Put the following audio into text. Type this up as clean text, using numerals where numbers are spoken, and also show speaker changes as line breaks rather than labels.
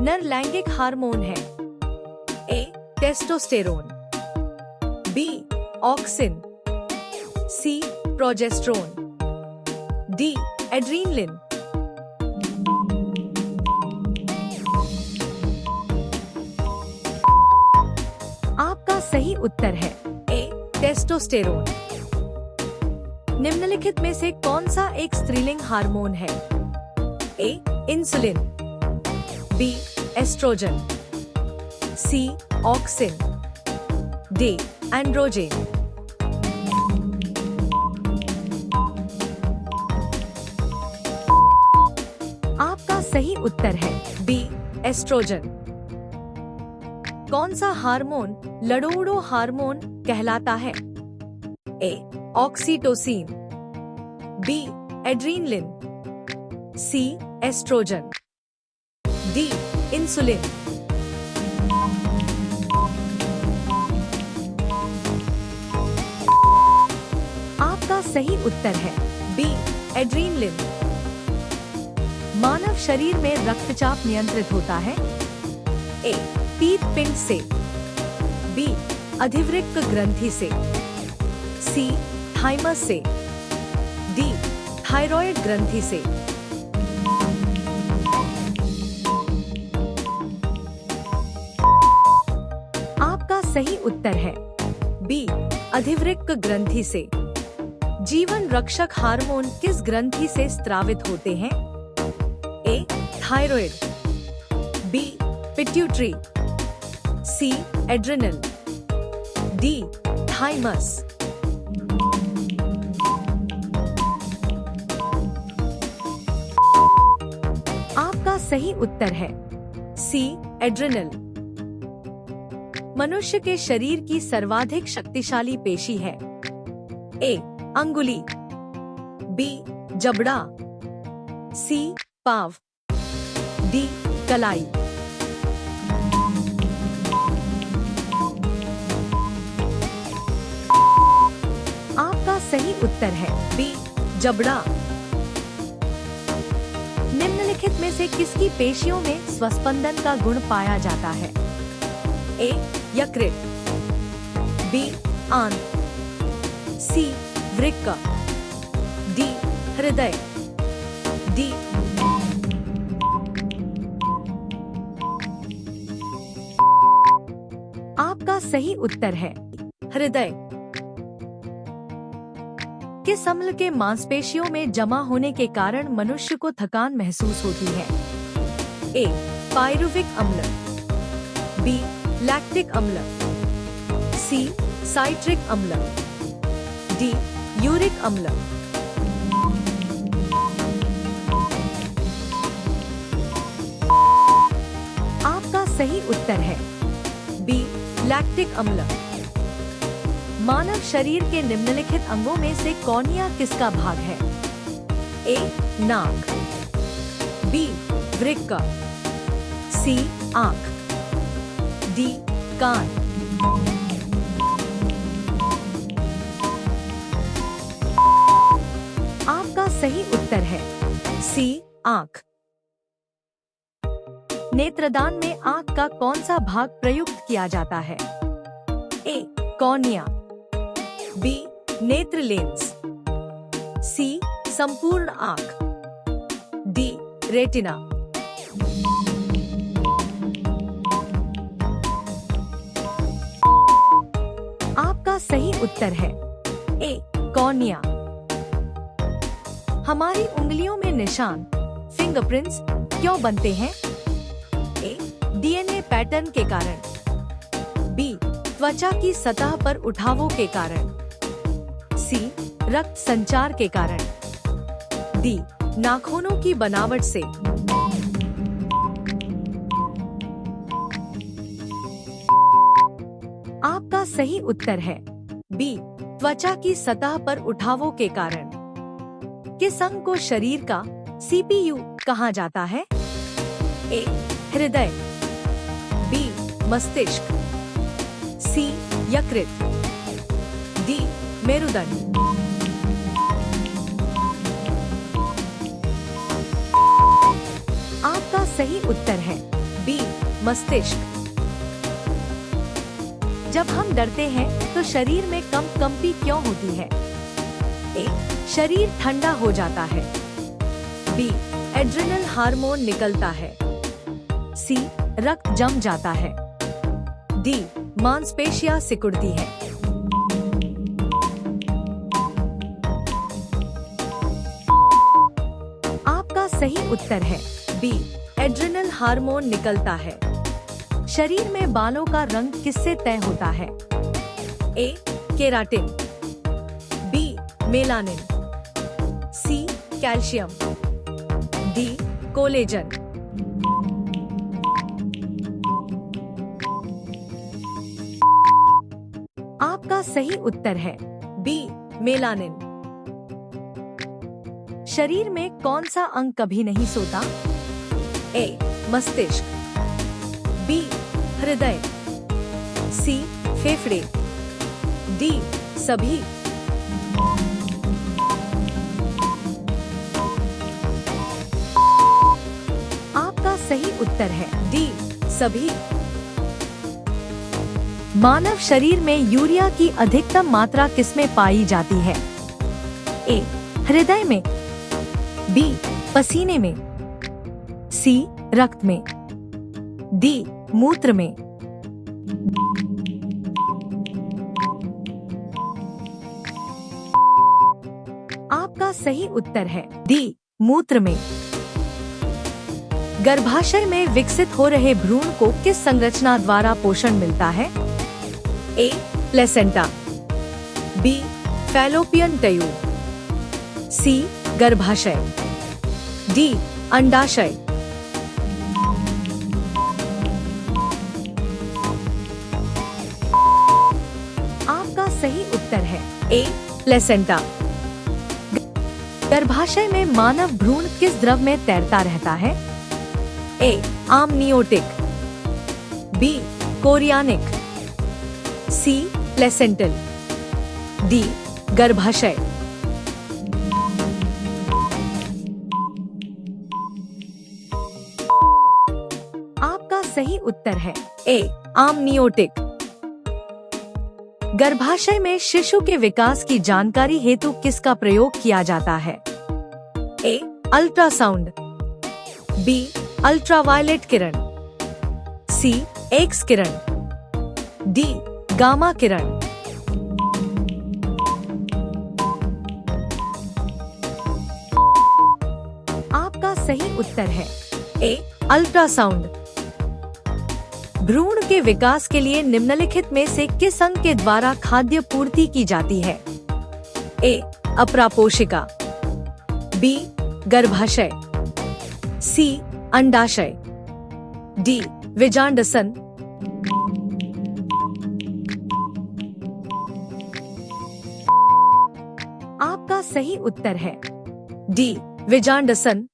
नर लैंगिक हार्मोन है? ए टेस्टोस्टेरोन, बी ऑक्सिन, सी प्रोजेस्टेरोन, डी एड्रेनलिन। आपका सही उत्तर है ए टेस्टोस्टेरोन। निम्नलिखित में से कौन सा एक स्त्रीलिंग हार्मोन है? ए इंसुलिन, बी एस्ट्रोजन, सी ऑक्सिन, डी एंड्रोजन। आपका सही उत्तर है बी एस्ट्रोजन। कौन सा हार्मोन लड़ोड़ो हार्मोन कहलाता है? ए ऑक्सीटोसिन, बी एड्रेनलिन, सी एस्ट्रोजन, डी इंसुलिन। आपका सही उत्तर है बी एड्रेनलिन। मानव शरीर में रक्तचाप नियंत्रित होता है? ए पीत पिंड से, बी अधिवृक्क ग्रंथि से, सी थाइमस से, डी थायराइड ग्रंथि से। आपका सही उत्तर है बी अधिवृक्क ग्रंथि से। जीवन रक्षक हार्मोन किस ग्रंथि से स्त्रावित होते हैं? ए थायराइड, बी पिट्यूटरी, सी एड्रिनल, डी थाइमस। आपका सही उत्तर है सी एड्रिनल। मनुष्य के शरीर की सर्वाधिक शक्तिशाली पेशी है? ए अंगुली, बी जबड़ा, सी पाव, डी कलाई। आपका सही उत्तर है बी जबड़ा। निम्नलिखित में से किसकी पेशियों में स्वस्पंदन का गुण पाया जाता है? ए यकृत, बी आंत, सी वृक्क, डी हृदय, डी। आपका सही उत्तर है हृदय। किस अम्ल के मांसपेशियों में जमा होने के कारण मनुष्य को थकान महसूस होती है? ए पायरुविक अम्ल, बी लैक्टिक अम्ल, सी साइट्रिक अम्ल, डी यूरिक अम्ल। आपका सही उत्तर है बी लैक्टिक अम्ल। मानव शरीर के निम्नलिखित अंगों में से कॉर्निया किसका भाग है? ए नाक, बी वृक्क, सी आंख, डी कान। आपका सही उत्तर है सी आंख। नेत्रदान में आंख का कौन सा भाग प्रयुक्त किया जाता है? ए कॉर्निया, बी नेत्र लेंस, सी संपूर्ण आंख, डी रेटिना। आपका सही उत्तर है ए कॉर्निया। हमारी उंगलियों में निशान फिंगरप्रिंट्स क्यों बनते हैं? ए डीएनए पैटर्न के कारण, बी त्वचा की सतह पर उठावों के कारण, सी रक्त संचार के कारण, डी नाखूनों की बनावट से। आपका सही उत्तर है बी त्वचा की सतह पर उठावों के कारण। किस अंग को शरीर का सीपीयू कहा जाता है? ए हृदय, बी मस्तिष्क, सी यकृत, डी मेरुदंड। आपका सही उत्तर है बी मस्तिष्क। जब हम डरते हैं तो शरीर में कंपी क्यों होती है? ए. शरीर ठंडा हो जाता है। बी. एड्रेनल हार्मोन निकलता है। सी. रक्त जम जाता है। डी. मांसपेशियां सिकुड़ती है। आपका सही उत्तर है बी. एड्रेनल हार्मोन निकलता है। शरीर में बालों का रंग किससे तय होता है? ए. केराटिन। बी. मेलानिन। सी. कैल्शियम। डी. कोलेजन। आपका सही उत्तर है बी. मेलानिन। शरीर में कौन सा अंग कभी नहीं सोता? ए. मस्तिष्क। बी. हृदय। सी. फेफड़े। डी. सभी। आपका सही उत्तर है डी. सभी। मानव शरीर में यूरिया की अधिकतम मात्रा किसमें पाई जाती है? ए. हृदय में। बी. पसीने में। सी. रक्त में। डी. मूत्र में। आपका सही उत्तर है डी. मूत्र में। गर्भाशय में विकसित हो रहे भ्रूण को किस संरचना द्वारा पोषण मिलता है? A. Placenta. B. Fallopian tube. C. गर्भाशय। डी. अंडाशय। आपका सही उत्तर है ए. प्लेसेंटा। गर्भाशय में मानव भ्रूण किस द्रव में तैरता रहता है? ए. आमनियोटिक। बी. कोरियानिक। सी. प्लेसेंटल। डी. गर्भाशय। आपका सही उत्तर है ए. आमनियोटिक। गर्भाशय में शिशु के विकास की जानकारी हेतु किसका प्रयोग किया जाता है? ए. अल्ट्रासाउंड। बी. अल्ट्रावायलेट किरण। सी. एक्स किरण। डी. गामा किरण। आपका सही उत्तर है ए. अल्ट्रासाउंड। भ्रूण के विकास के लिए निम्नलिखित में से किस अंग के द्वारा खाद्य पूर्ति की जाती है? ए. अप्रापोशिका। बी. गर्भाशय। सी. अंडाशय। डी. विजांडसन। आपका सही उत्तर है डी. विजांडसन।